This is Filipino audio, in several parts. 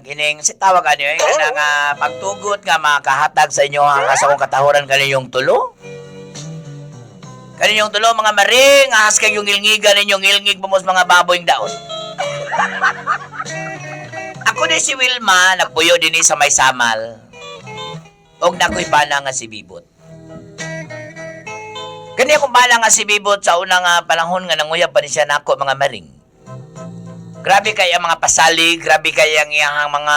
Kining si tawag ano yung nga pagtugot nga makahatag sa inyo ang sa kong katahuran kaninyong tulo. Kaninyong tulo mga maring, ahas kayong ngilngigan ninyong ngilngig pumos mga baboyng daon. Ako din si Wilma, nagpuyo din sa may samal. Og nako'y bala nga si Bibot. Kani akong bala nga si Bibot sa unang panahon nga nanguyab pa ni siya nako mga maring. Grabe kay ang mga pasalig, grabe kay ang iyang mga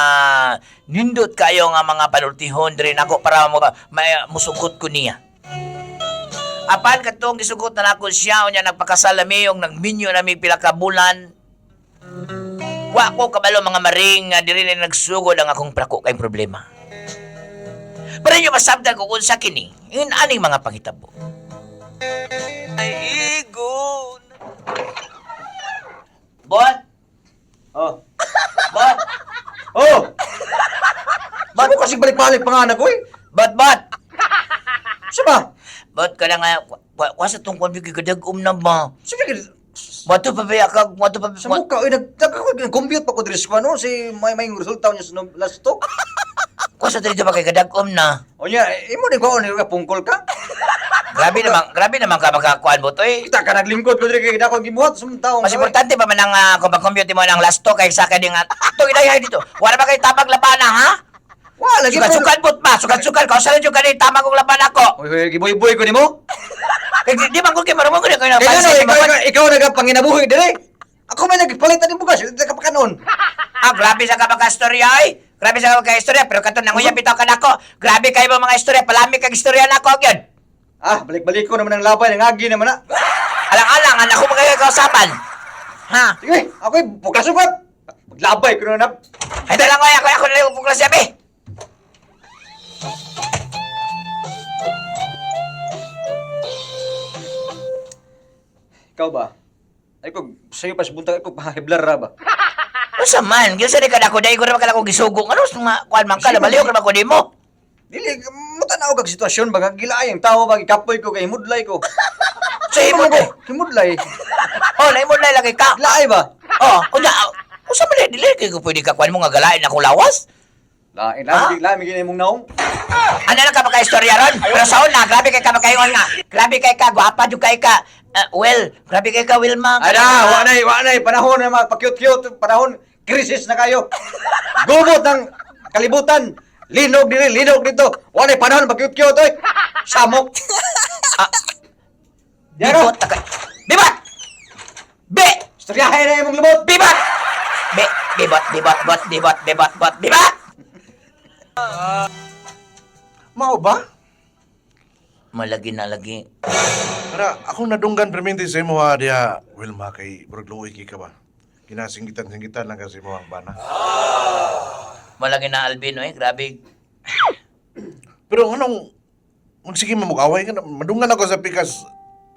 nindot kayo nga mga panultihon diri nako para musugot ko niya. Apan katong gisugot na nako siya unya nagpakasalami yung nagminyo na may pila ka bulan. Wa ko kabalo mga maring nga diri na nagsugod ang akong prako kay problema. Para nyo masabdan ko kung sa kini, yun aning mga pangitabo. Ay, igon! Bot! Oh. Bot! Oh! Ba't mo kasi balik-balik panganak ko eh? Bot! Siya Bot ka na nga, wasa tong kwan yung kadag na ba? Sige, Wato pa ba ka, wato pa sa mukha, nag-compute pa ko diri sa ano, si may resulta niya sa last talk. Wasa dito ba kay kadag na? O niya, imo din ko, pungkol ka? Grabe naman ka makakuan mo to eh. Kita ka naglingkod ko diri kay dako gibuhat sa mga tao. Mas importante pa man ang kung pag-compute mo ng last talk kay sa kaning ito ilahay dito. Wala ba kay tabag labana ha? Wala lagi Sukat bot ba? Sukat ko sa radyo kanina tama kong laban ako. Oy, giboy-boy ko nimo. Kay di man ko kay marunong ko na kayo na Kaya pansin no, mo. ikaw nagapanginabuhi diri. Ako may nagpalitan ng bugas, hindi ka pa kanon. Grabe sa kapag-istorya ay. Grabe sa kapag-istorya pero kato nanguya bitaw ka nako. Grabe kayo mga istorya, palami kag istorya nako gyud. Balik-balik ko naman ang labay, nangagi naman na. Alang-alang anak ko magkakausapan. Ha? Sige, ako'y bukas-ugat. Maglabay ko na na. Ay dalang ako na lang upong sabi. Ikaw ba? Ay ko, sa'yo pa sa buntag ako, pahiblar ra ba? Usa man, gyud sa di ka nako dai ko ra kala ko gisugong. Ano mga kuan man ka baliw ka ko nimo. Dili, matanaw kag sitwasyon, baga gilay ang tao, baga ikapoy ko, kay himudlay ko. Sa himod eh. Himudlay. Oh, naimod na lagi ka. Laay ba? Oh, unya. Usa man dili kay ko pwede ka kuan mo nga galain akong lawas. Laay, Ha? laay, may mong naong. Ano lang ka magka-istorya ron? Pero sa una, grabe kay ka magkaingon nga. Grabe kay ka, gwapa jud kay ka. Grabe kay ka, Wilma. Wa nay, panahon na mga pa-cute-cute, panahon, krisis na kayo. Gumot ng kalibutan. Linog dito. Wa nay panahon pa-cute-cute, oy. Samok. Yaro. Bibot, takay. Bibat! Be! Istoryahin na yung mong lumot. Bibat! Bibat! Bibat! Mao ba? Malagi na lagi. Para akong nadunggan perminti sa imo ha diya Wilma kay burag luoy ka ba? Kinasinggitan lang kasi mo ang bana. Malagi na Albino eh, grabe. Pero anong magsige mo mag-away ka na madunggan ako sa pikas.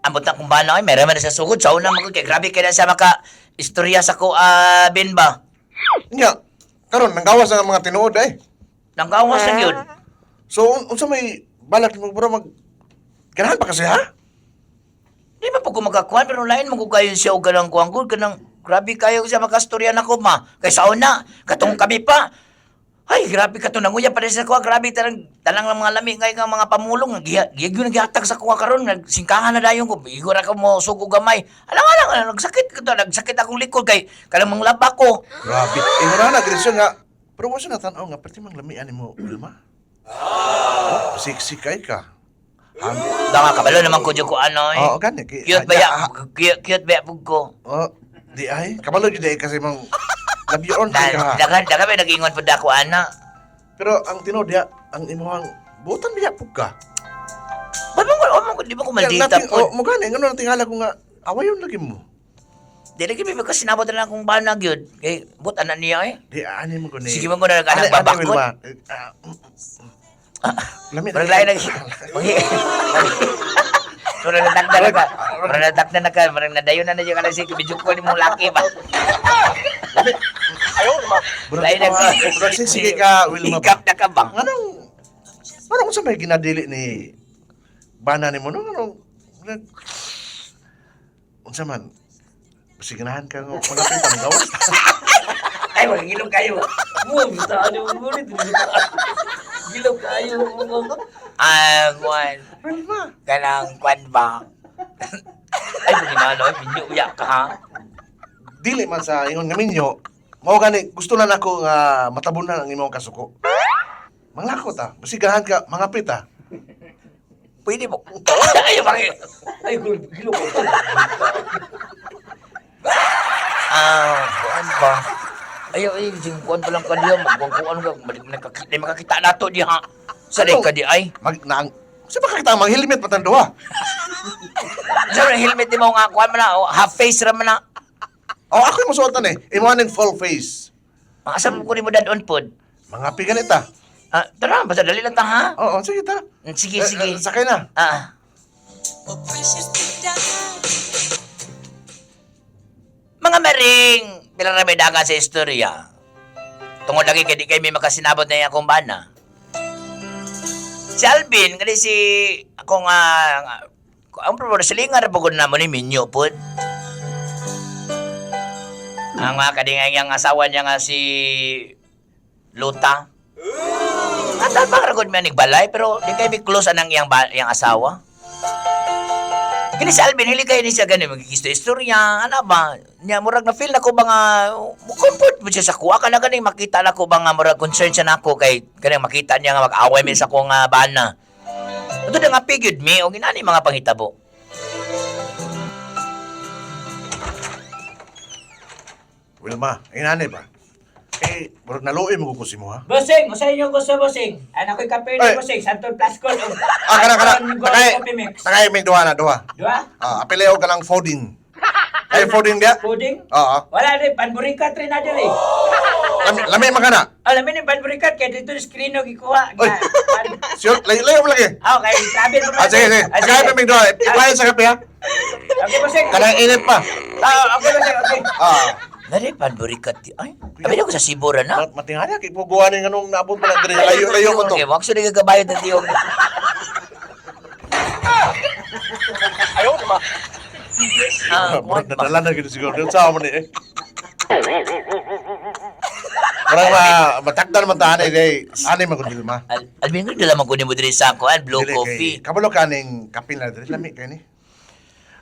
Ambot na kung bala ay meron man na sa sugod. Sa una mo kay grabe kaya sa maka istorya sa ko, Ben ba? Nya, karon nanggawas ang mga tinuod eh. Nanggawas na yun. So unsa may balak mo bro mag ganahan pa kasi ha? Di man po ko makakuhan, pero lain mo ko kayo siya o ganang kuanggol, ganang grabe kayo siya makastorya na ko, ma. Kay sa una, katong kami pa. Ay, grabe ka to, nanguya pa rin sa kuha, grabe talang ng mga lami ngayon nga mga pamulong, giyag yun naghihatag sa kuha karon, nagsingkahan na dayon ko, igor ako mo sugo gamay. Alang, nagsakit akong likod kay kalang mga laba ko. Grabe. Wala na agresyon nga. Pero wala siya natanaw nga pati mang lamian mo Wilma. Oh, siksik kay ka. Danga kabalo naman ko ko ano eh. Oo, gani. Cute ba ya? Cute ba pug ko? Oh, di ay. Kabalo jud kasi mang labiyon kay ka. Dagan ba nag-ingon pud ako ana. Pero ang tinod ya, ang imuhang butan biya pug ka. Ba't mo di ba ko maldita po? Mo gani ngano tingala ko nga awayon lagi mo. Dili kami magkasinabot na lang kung banag yun. Kay but ana niya eh. Di ani mo gani. Sige mo ko na nagkanang babakot. Lami Parang lain lagi. Parang nadagdan na ka. Parang nadayon na yung alasik. Medyo ko ni mong laki ba? Lain lagi. Sige ka Wilma. Hikap na ka bang? Anong sa may ginadili ni bana ni mo no? Anong unsa man? Siganahan ka ng mga pintang gawas. Ay, magigilog kayo. Saan yung ngunit? Gilog kayo. Kwan. Wilma. Kanang kwan ba? Ay, maginano, minyo uyak ka ha? Dili man sa ingon nga minyo, mao gani gusto na nako nga matabunan ang imong kasuko. Manglakot ah, basigahan ka, mangapit ah. Pwede mo. Ay, bakit? Ay, gilog ko. Kuan ba? Ayaw, sing kuan pa lang ka diya. Magkuan ka. Makakita na to diya. Sanay ka di ay. Sa baka kita mag-helmet patando ah. Sa helmet di mo nga kuan man na. Half face ra man na. Oh, ako yung musuotan eh. Imanin full face. Asa mo ko ni mo dadon pod? Mga piganita. Tara, basta dali lang ta ha? Oo, sige ta. Sige, sige. Sakay na. Mga maring, bilang na may daga sa istorya. Tungod lagi kay di kayo may makasinabot na yung akong bana. Si Alvin, kasi si ako nga ang problema sa lingar pagod na mo ni Minyo po. Ang mga kadingay ang asawa niya nga si Luta. At bang ragod may nagbalay pero di kayo may close anang iyang asawa. Kini si Alvin, hili kayo ni siya ganun, magigisto istorya, ano ba? Niya, murag na feel na ko ba nga, comfort mo siya sa kuha ka na ganing, makita na ko ba nga, murag concern siya na ako, kay ganing makita niya nga mag-away min sa kong bana. Ito na nga pigid mi, o ginani mga panghitabo. Wilma, inanay ba? Eh, murag naluoy mo ko si mo ha? Bossing, usay niyo gusto, bossing. Anak ko'y kape Ay. ni bossing, Santol Plascol. Kana. Coffee mix. Takay may duha na, duha. Dua? Apeleo ka lang folding. Ay, folding dia? Pudding? Oo. Wala rin, panburikat rin na dyan eh. Lami magana. Alam mo yung panburikat, kaya dito yung screen no, gikuha. Oy. Sure, layo mo lagi. Okay, sabi mo na. Sige. Takay pa may duha. Ipayan sa kape ha? Okay, bossing. Kanang init pa. Okay, bossing, okay. Nari, panburikat. Ay, sabi niyo ko sa Sibura na. Matinganya, kay puguan yung anong naabot mo na diri. Layo ko to. Okay, wag siya nagagabayad ng tiyong. Ayaw, ma. Murag nadala na gito siguro. Doon sa mo ni eh. Murag matakdan man tahan eh. Anay magundil ma. Alvin, ko dala man ko ni mo diri sa kuan, blue Dili coffee. kay kabalo ka ning kape na diri lami kay ni.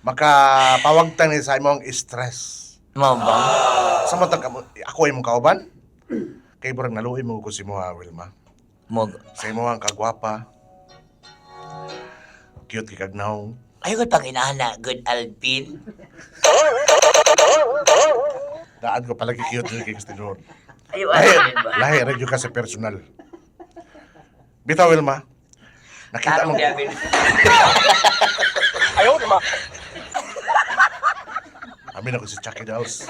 Makapawagtan ni sa imong stress. Mo ba? Sa matag ako imong kauban. Kay murag naluoy mo ko si mo ha, Wilma. Mo. Sa imo ang kagwapa. Cute kay kagnaw. Ayaw ko pang inahana, good Alvin. Daan ko palagi cute kay Castilon. Ayaw, Lahi, Alvin ba? lahi radyo ka sa personal. Bitaw Wilma. Nakita mo. Tanong ni Alvin. Ayaw, ma. Amin ako si Chucky Dolls.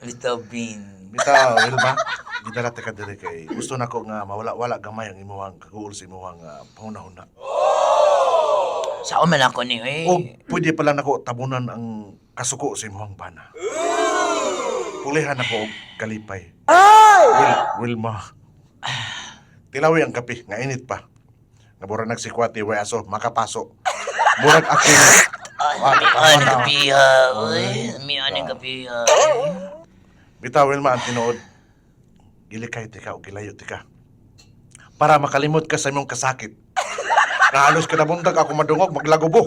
Mr. Bean. Bitaw Wilma. Gidala ta ka diri kay gusto nako nga mawala-wala gamay ang imong kaguol sa imong panghuna-huna. Saan man ako ni, eh. O pwede pala nako tabunan ang kasuko sa imong bana. Pulihan ako og kalipay. Wilma. Tilawi ang kape, nga init pa. Nabura nagsikwati, way aso, makapaso. Murag ako. Mian kapiha, uy. Mian kapiha. Bitaw, Wilma, ang tinuod. Gilikay tika o gilayo tika. Para makalimot ka sa imong kasakit. Nahalos ka nabuntag ako madungog, maglagubo.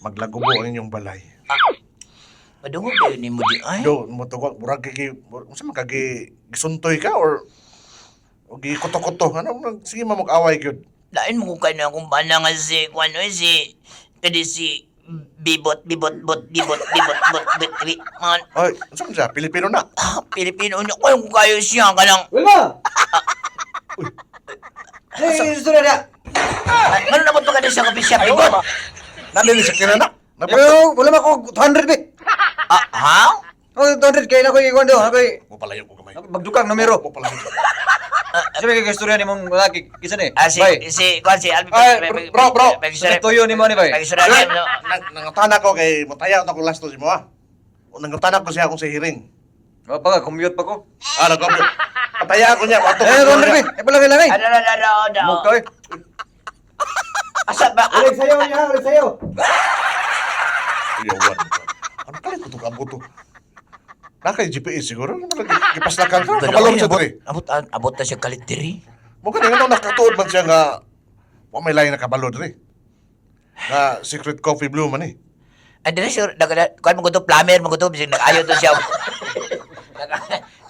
Maglagubo ang inyong balay. Madungog kayo ni mo di, ay. Do, mo tawag, murag unsa man kagi gisuntoy ka or o gikuto-kuto. Ano, sige mamag-away gyud. Lain mo ko kayo na kung bana nga si, kung ano si, kadi si, bibot, man. Ay, unsa man siya? Pilipino na. Pilipino niya, kung kayo siya, kanang, Wilma! Hey, istorya na. ano naman pa ka sa kape siya, bibot? Nalili sa kinana. Pero wala man ako 200 be. Ha? Oh, 200 kay na ko ikuan do. Ako Mo palayo ko kamay. magdukang numero. Mo palayo. Sabi kay istorya ni mong lalaki kisa ni. Kwan si Alvin. Ay, bro. Sa tuyo ni mo ni bay. Nangutana ko kay mutaya ako last to si mo ha. Nangutana ko siya kung sa hearing. O pa commute pa ko. Nagkablo. Pataya ako niya. Eh, 200 be. Eh pala kay langay. Ano. Mugtoy. Asa ba? Ulit sayo niya, ulit sayo. Iyawan. Ano pala ito ka buto? Nakay GPS siguro. Ipaslakan ka. Gala, Kabalong uy, siya abot, diri. abot na siya kalit diri. Mo ka nga nakatuod man siya nga wa may lain na kabalo diri. Nga secret coffee blue man eh. Ay, dili siya, kuhan mo ko to, plumber mo ko to, bisig nag-ayo to siya.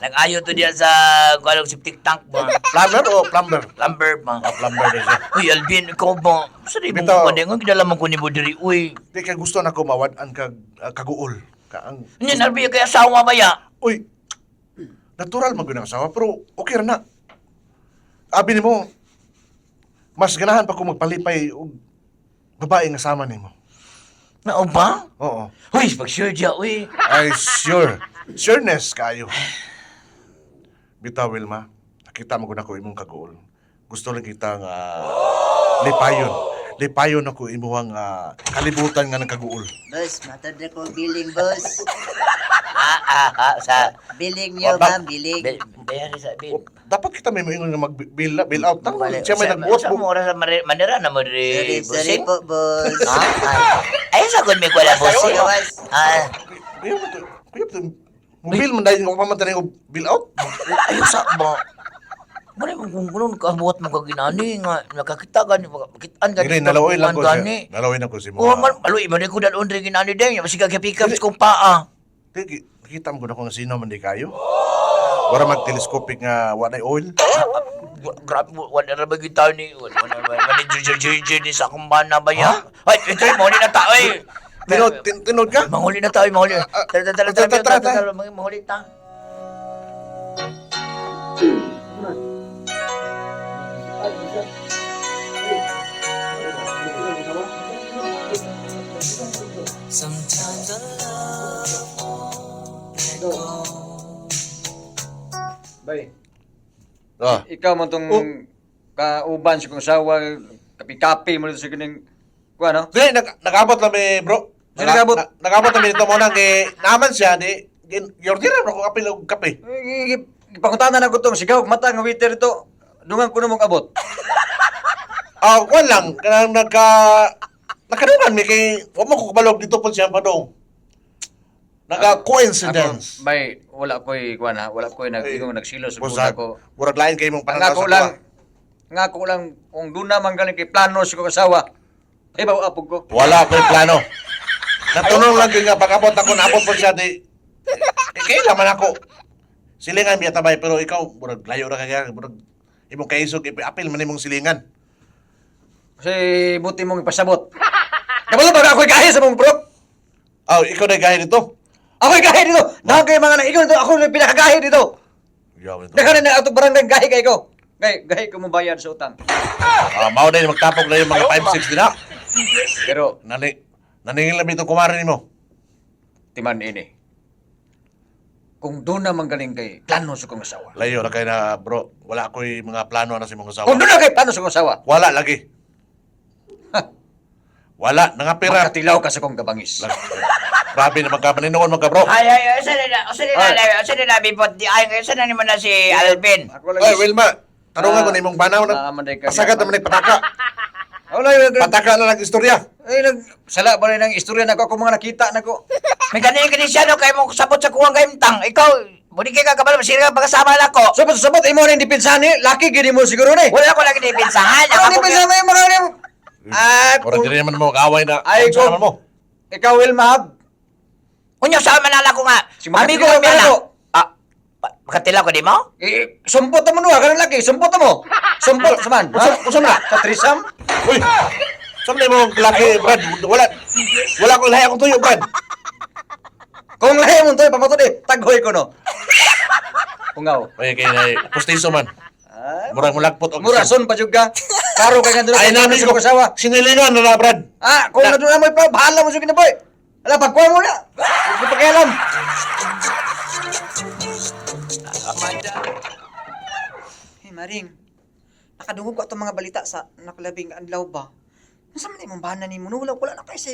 Nag-ayo to diya sa, kuhan septic tank ba? Plumber o plumber? Plumber ba? Plumber din siya. Uy, Alvin, ikaw ba? Sari mo Bitaw. ba din? Ang kinalaman ko ni mo diri, uy. Di kay gusto na ko mawad-an kag kaguol. Kaang Ano, narbiya kaya asawa ba ya? uy. Natural man gyud ang asawa pero okay ra na. Abi nimo mas ganahan pa ko magpalipay og babae nga sama nimo. Nao ba? Oo. Uy, pag-sure diya, uy. Ay sure. Sureness kayo. Bitaw Wilma, nakita mo gud ako imong kaguol. Gusto lang kita nga lipayon. Lipayon ako imuhang kalibutan nga ng kaguol. Boss, matad na ko billing, boss. Sa... Billing niyo, Ba- ma'am, billing. Bayari sa bin. O, dapat kita may moingon nga mag-bill out. Tama, siya may Sa nagbuot mo oras sa manira na mo Sorry, diri, sorry busing? po, boss. Ay, sagot may kuwala, busing. Boss. Kuya mo to. Kuya mo to. Mobil man dahil nga pamantanin ko bill out. Ayaw sa ba? Muna mo kung gano'n kabuhat mo kaginani nga nakakita gani makitaan gani Hindi, nalaway lang ko gani. siya. Nalaway lang ko si Oh, mga... maluwi man ko dalon rin ginani din. Kasi pick up kung paa. Nakita mo ko na kung sino man di kayo. Wala mag-telescopic nga wanay oil. Grabe, wala na ba kita ni wala na ba manager ni sa kumbana ba ya? Ay, ito mo ni na tao eh. Tinod ka? Mahuli na tayo, mahuli. Tara, mahuli ta. Bay, Ah. ikaw man tong kauban sa kong asawa, kapi-kapi mo dito sa kining, kuha no? Di, nag-abot lang bro. Sino nag-abot? Nag-abot lang dito mo nang naman siya, di, yordira mo kung kapil og kape. Ipangutanan ako tong sigaw, mata nga waiter ito. Dungan ko na mong abot. Kuwan lang, kanang nakadungan mi kay, huwag mo ko kabalog dito po siya pa dong. Naka-coincidence. Bay, wala ko'y, kuha na, wala ko'y nagsilo sa buta Busag, ko. murag lain kayo mong Nga pananaw ko sa lang, kuwa. nga ko lang, kung doon naman galing kay plano sa kong asawa, ay ba apog ko? Wala ko'y plano. Natunong lang yun nga, pag-abot ako, naabot po siya, di, kailaman ako. Silingan biya tabay, pero ikaw, murag layo na kaya, murag, imong kaisog, apil man imong silingan. Kasi buti mong ipasabot. Kabalo ba ako'y gahe sa mong bro? Ikaw na gaya nito. Ako'y gahe dito! Nakagay mga na, ikaw dito, ako na pinakagahe dito! Yaw nito. Nakarin na ato barangay, gahe kay ko. Gahe ko mo bayad sa utang. Mao na yung magtapok na yung mga 5-6 din ha. Pero, Naningil na itong kumarin mo. timan ini. Kung doon naman galing kay plano sa kong asawa. Layo na kayo na bro. Wala ko'y mga plano na si mga asawa. Kung doon na kay plano sa kong asawa, Wala lagi. Wala. Nangapira. makatilaw ka sa kong kabangis. Grabe na magkapaninoon mga bro. Ay, saan na bipot di ay saan na naman na si Alvin. Ako lang Ay, Wilma. Tanungan ko na imong banaw na. Naaman day ka. Pasagad naman nagpataka. Wala, Pataka na lang istorya. sala ba rin ang istorya na ako mga nakita na ko. May ganyan Cristiano kay mo sabot sa kuwang kaimtang. Ikaw, muli kay kabalo masira ka pagkasama na ko. Sabot, imo rin dipinsahan ni, laki gini mo siguro ni. Wala ko lagi dipinsahan. Ano dipinsahan mo yung mga rin? Ora diri naman mo kaaway na. Ay, Unsa naman mo? Ikaw, Wilmahab. Kunyo sa manala ko nga. Si Amigo Makatilaw ko ka na. ako. Makatilaw ko di mo? Sumpot mo nuha, ganun laki, sumpot mo. Sumpot, saman. Usam na. Sa trisam? Uy. Saan na imong laki, Brad? Wala ko lahi akong tuyo, Brad. Kung lahi mo to, pamato di, taghoy ko no. Kungaw. Uy, kay na pustiso man. Murag mulagpot og Murason pa juga. Karo kay nga doon Ay nami sa ko kasawa. sinilingan na Brad. Kung na doon mo pa, bahala mo sa kinaboy. Ala, pagkuha mo na. Huwag mo pakialam. Hey, Maring. Nakadungog ko itong mga balita sa nakalabing adlaw ba? Nasa man imong bahanan ni mo? Wala na kayo sa...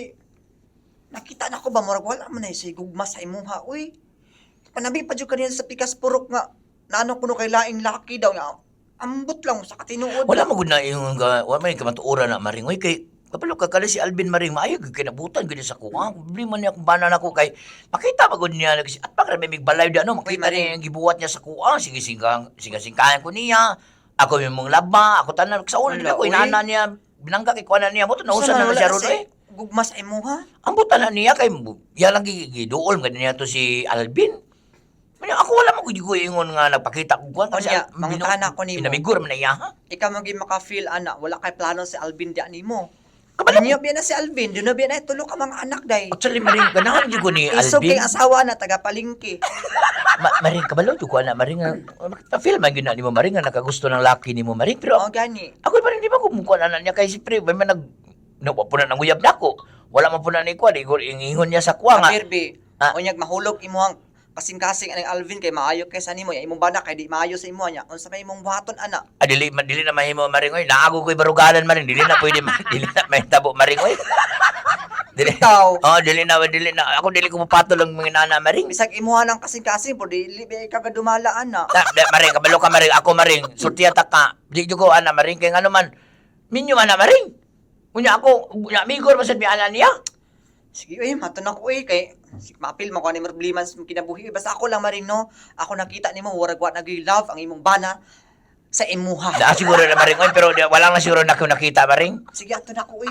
Nakita na ko ba? Murag wala man na sa gugma sa imuha. Uy, panabi pa dyan kanina sa pikas purok nga. Naano ko no kay laing laki daw nga. Ambot lang sa katinuod. Wala mo gud na yung wala may kamatuoran na maringoy kay Kapalo ka kala si Alvin Maring maayo gid kinabutan gid sa kuha. Problema niya kung banan ako kay makita magud niya at pa may balay da no makita niya yung gibuhat niya sa kuha. Sige singkahan ko niya. Ako yung mong laba, ako tanan sa una Wala, nila ko uy. inana niya binangga kay kuha niya mo to nausan na siya ron eh. Gugma sa imo ha? Ang buta na niya kay ya lang giduol nga niya to si Alvin. Manya ako wala mo gud ko ingon nga nagpakita ko kuan kasi Unya, mangutahan ako nimo. Pinamigor man na iya ha. Ikaw magi maka-feel ana, wala kay plano si Alvin di animo. Kabalo Niyo biya na si Alvin, di na biya na tulo ka mga anak day. Actually Maring ganahan jud ko ni Isog Alvin. kay asawa na taga palingki. Maring kabalo jud ko ana Maring pa-feel man gyud na nimo Maring nga nakagusto ng laki nimo Maring pero O gani. ako pa rin di ba kumukuha na niya kay siyempre may man po na nanguyab nako. Wala man po na ni kuha ingon niya sa kuha nga. Birbi, Ah. unyag mahulog imuhang kasing-kasing anang Alvin kay maayo kay sa nimo, ya imong bana kay di maayo sa imo nya. Unsa may imong buhaton ana? Dili na mahimo Maring oy. Naago ko'y barugalan Maring. Dili na pwede dili na may tabo Maring oy. Dili. Ikaw, Oh, dili na. Ako dili ko mapatol ang mga nana Maring. bisag imuha ng kasing-kasing po di biya ka dumala ana. Maring, kabalo ka Maring. Ako Maring. Sultiya ta ka. Di ko ana Maring kay ano man. Minyo ana Maring. Unya ako, unya migor masad mi ana niya. Sige, maton ako kay mapil mo ko ni problema sa kinabuhi. Basta ako lang maring no. Ako nakita nimo warag wa nag-love ang imong bana sa imuha. Na siguro na Maring oy, pero wala na siguro na ko nakita Maring. Sige, ato na ko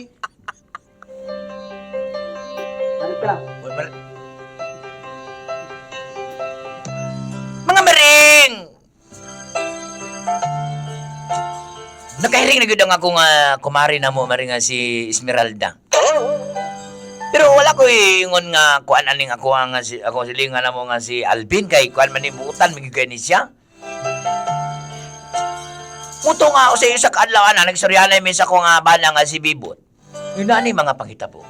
Mga Maring! Nakahiring na gyud ang akong kumari na mo Maring nga si Esmeralda. Pero wala ko ingon nga kuan aning ako nga si ako silingan na mo nga si Alvin kay kuan man ibutan migigay ni siya. Muto nga ako sa isa kaadlaw na nagsuryanay mi sa ko nga bana nga si Bibot. Yun na ni mga pangitabo.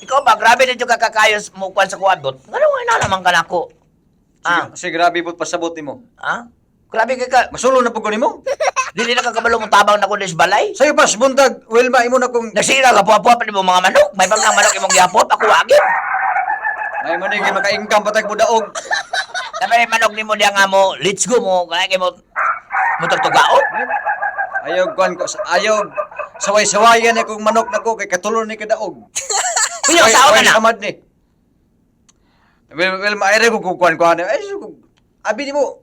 Ikaw ba, grabe na yung kakakayos mo kwan sa kuwadot. Nga na naman ka na ako. Ah, Sige, grabe po pasabot nimo. ah? Grabe ka ka. Masulo na pug nimo. Dili na kakabalo mo tabang na ko sa balay. Sayo pas buntag, Wilma imo na kung Nagsira ka puwa-puwa pa ni mo mga manok. May bang manok imong gihapot, ako wagin. ay man kay maka-income patag mo daog. Na may manok ni mo diya nga mo, let's go mo, kaya kay mo tagtugaon. Ayog kwan ko, ayog saway-sawayan ni kong manok na ko kay katulon ni kadaog. Kuya, sao ka na? Samad ni. Well, maire ko kukuan ko ano. Ay, abi ni mo.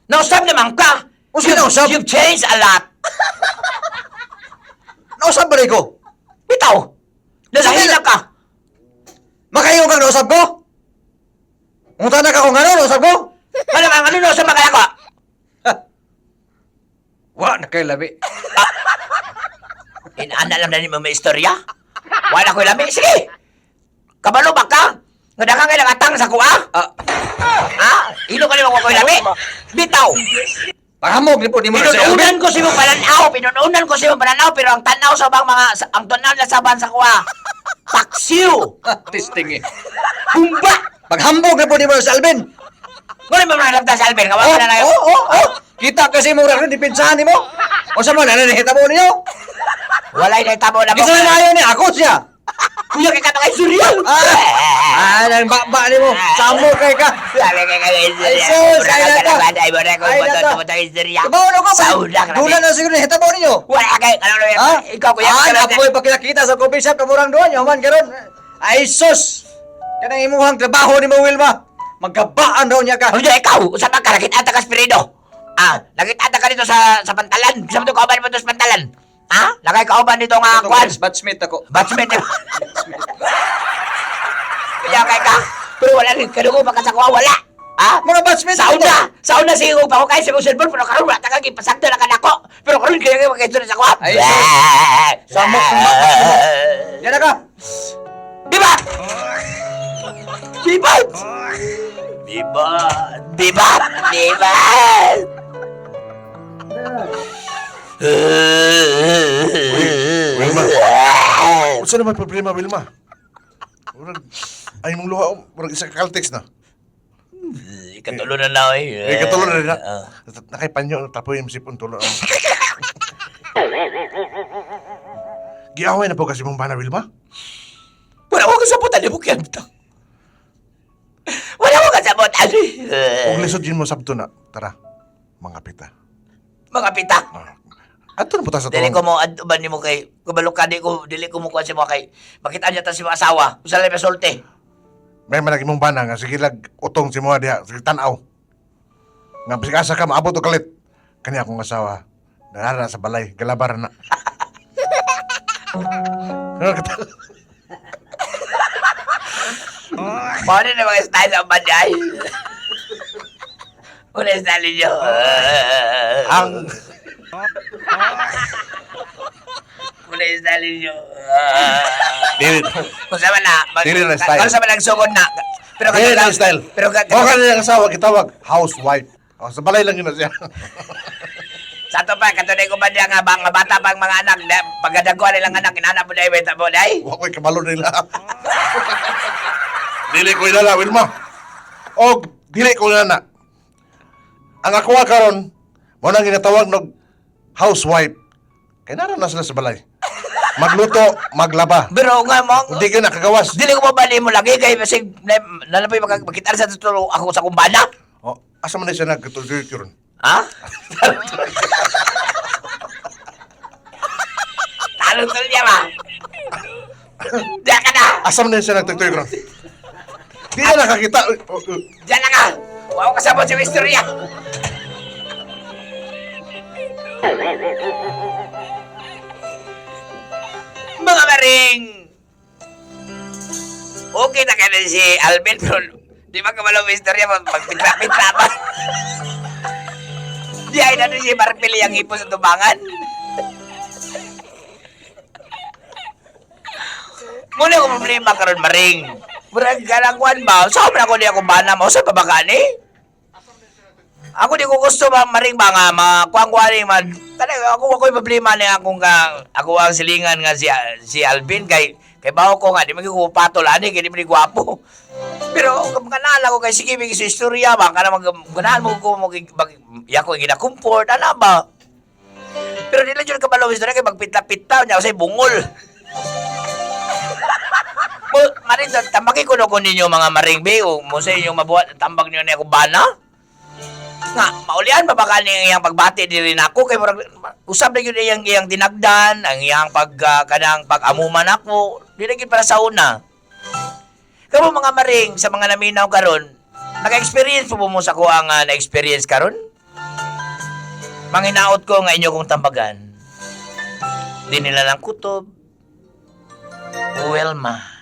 Nausap naman ka. Usa nausap? You've changed a lot. Nausap ba rin ko? Bitaw. Nasahila ka. Makayo kang nausap ko? Unta na ka kung ano, nausap ko? Ano bang ano no sa mga ko? Wa, nakailabi. Inaana lang na ni mo may istorya. Wala ko lami. Sige. Kabalo ba ka? Nga dagang kay nagatang sa kuha? Ah, Ha? Ino ka naman ko lami? Bitaw. pahamog ni po ni mo na sa Pinununan ko si mo pananaw. Pinununan ko si mo pananaw. Pero ang tanaw sa bang mga, ang tanaw na saban sa kuha. Paksiw. Testing eh. Humba. Paghambog ni po ni mo sa Alvin. Ngunit mo mga sa Alvin. Kawan Oh, ka na na oh, oh, oh. Kita kasi mo rin, dipinsahan ni mo. O sa mga nananahita mo niyo. Walay na itabo na mo. Gusto na ayaw ni ako siya. Kuya kay katangay surya. Nang bakba ni mo. Samo kay ka. Sabi kay katangay surya. Ay, sus, ay, Ay, nato. Ay, mo na ko. Ay, nato. Bato mo surya. Kabaw na ko. Sauda ka Dula na siguro ni hitabo ninyo. Wala kay, ano na yan? Ha? Ikaw kuya. Ah, napoy pa kinakita sa coffee shop kamurang doon. Yaman karon. Ay, sus. Kanang imuhang trabaho ni mo, Wilma. Magkabaan daw niya ka. Ano ikaw? Usap ka, nakita ka spirido. Nakita ka dito sa pantalan. Gusto mo ito kauban mo ito sa pantalan. Nakay kauban dito nga kwan. Batchmate ako. Batchmate. Kaya kay ka. Pero wala rin. Kadugo baka sa kuha, wala. Mga batchmate Sauna siguro pa ko kayo sa mong cellphone. Pero karoon wala takang ipasagda na kanako. Pero karoon kaya kayo magkaito sa kuha. Ay, Samok ng Yan na ka. Bibat! Bibat! Bibat! Bibat! Bibat! Wilma. Unsa naman problema, Wilma? Ay mong luha, murag isa ka Caltex na. Ikatulo na na eh. Eh, katulo na rin na. Nakaipanyo, tapoy yung sipon tulo. Giaway na po kasi mong bana, Wilma. Wala ko kasabutan ni Bukyan. Wala ko kasabutan. Kung lisod yun mo sabto na, tara, mga pita. Mga pita. Ato na po ta sa Dili ko tuwang. mo aduban nimo kay kubalok ka di ko dili ko mo kuha si mo kay makita niya ta si mga asawa. Usa lang pasulti. May managi mong bana nga, sige lag utong si mga diha, sige tanaw. Nga bisig asa ka, maabot o kalit. Kani akong asawa, narara sa balay, galabar na. Ano ka ta- Mao ni mga style ng banday. Una style niyo. Ang Una style niyo. dili Kung sa na, Dili na style. Kung sa man nagsugod na. Pero dili lang style. Pero o kanila ang asawa kitawag housewife. O sa balay lang yun na siya. sa to pa katunay ko ba diya nga mga bata pang mga anak pagadaguan nilang anak inana mo dai beta mo dai. Wa ko'y kabalo nila. Dili ko ilala, Wilma. O dili ko ilala. Ang ako karon mo nang ginatawag nog housewife. Kaya naran na sila sa balay. Magluto, maglaba. Pero nga mo Hindi ka nakagawas. dili ko mabali mo lagi kay basig nalapay makita sa tulo ako sa kumbana. O, asa man na siya nagkatuloy ron? Ha? Talong-talong niya ba? Diyan ka na! Asa man na siya nagtuloy ron? Di na nakakita. Diyan na ka! Huwag ko kasabot sa istorya! Mga maring! Okay na ka na si Alvin, pero di ba kamalaw ang istorya magpitla-pitla pa? Di ay na si Marpili ang ipo sa tubangan. Muna ko problema karon maring. Murag galangwan ba? Saan man ako di ako bana mo? Saan pa ba gani? Ako di ko gusto ba maring ba nga makuang-kuang man. Talaga ako problema ni akong ako ang silingan nga si Alvin kay bawo ko nga di magiging patol ani kay di man gwapo. Pero kung kanala ko kay sige may istorya ba kana ganahan mo ko mo yako gina-comfort ana ba. Pero di lang jud kabalo istorya kay magpitla-pitla nya say bungol. Maring tambaki ko ko ninyo mga maring be o mo sa inyong mabuhat tambag niyo na ako bana. Nga maulian ba baka iyang pagbati diri nako kay murag usab na gyud iyang dinagdan ang iyang kanang pag-amuman ako di na gyud para sa una. Kamo mga maring sa mga naminaw karon naka-experience po mo sa ko ang na-experience karon? Manginaot ko nga inyo kong tambagan. Di nila lang kutob. Wilma.